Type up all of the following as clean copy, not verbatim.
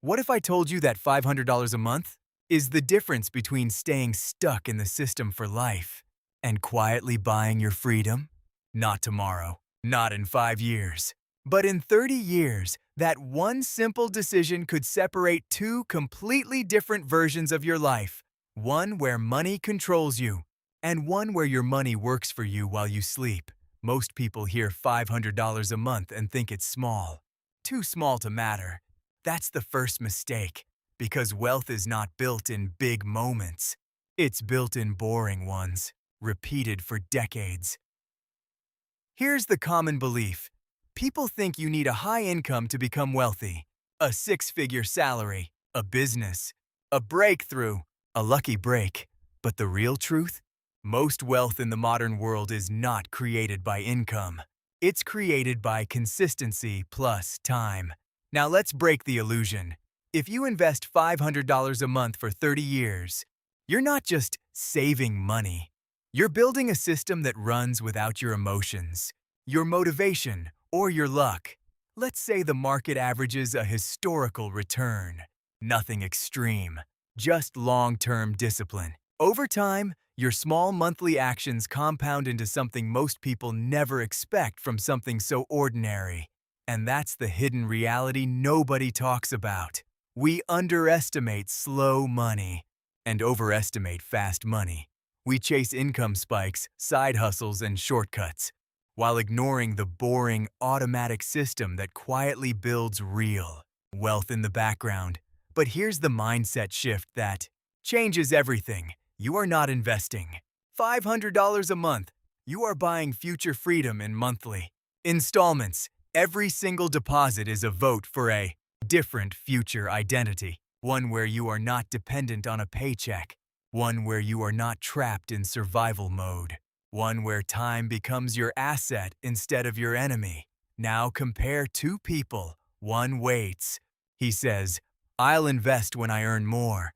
What if I told you that $500 a month is the difference between staying stuck in the system for life and quietly buying your freedom? Not tomorrow, not in 5 years, but in 30 years, that one simple decision could separate two completely different versions of your life. One where money controls you, and one where your money works for you while you sleep. Most people hear $500 a month and think it's small. Too small to matter. That's the first mistake, because wealth is not built in big moments. It's built in boring ones, repeated for decades. Here's the common belief. People think you need a high income to become wealthy. A six-figure salary, a business, a breakthrough, a lucky break. But the real truth? Most wealth in the modern world is not created by income. It's created by consistency plus time. Now let's break the illusion. If you invest $500 a month for 30 years, you're not just saving money. You're building a system that runs without your emotions, your motivation, or your luck. Let's say the market averages a historical return. Nothing extreme, just long-term discipline. Over time, your small monthly actions compound into something most people never expect from something so ordinary. And that's the hidden reality nobody talks about. We underestimate slow money and overestimate fast money. We chase income spikes, side hustles, and shortcuts, while ignoring the boring, automatic system that quietly builds real wealth in the background. But here's the mindset shift that changes everything. You are not investing $500 a month. You are buying future freedom in monthly installments. Every single deposit is a vote for a different future identity, one where you are not dependent on a paycheck, one where you are not trapped in survival mode, one where time becomes your asset instead of your enemy. Now compare two people. One waits. He says, "I'll invest when I earn more."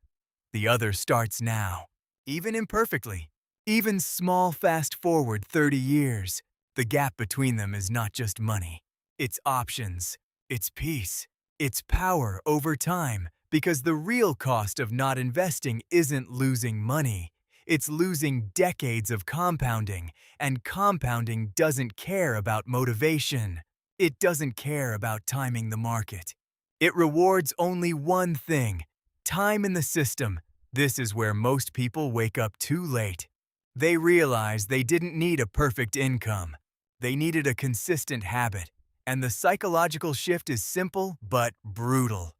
The other starts now, even imperfectly. Even small fast forward 30 years. The gap between them is not just money. It's options, it's peace, it's power over time, because the real cost of not investing isn't losing money. It's losing decades of compounding, and compounding doesn't care about motivation. It doesn't care about timing the market. It rewards only one thing: time in the system. This is where most people wake up too late. They realize they didn't need a perfect income. They needed a consistent habit. And the psychological shift is simple but brutal.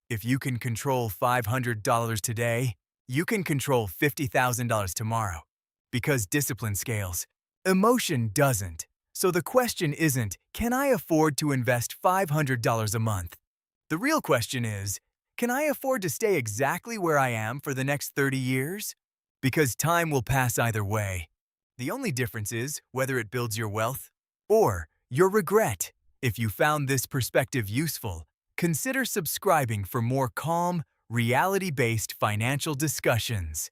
If you can control $500 today, you can control $50,000 tomorrow. Because discipline scales. Emotion doesn't. So the question isn't, can I afford to invest $500 a month? The real question is, can I afford to stay exactly where I am for the next 30 years? Because time will pass either way. The only difference is whether it builds your wealth or your regret. If you found this perspective useful, consider subscribing for more calm, reality-based financial discussions.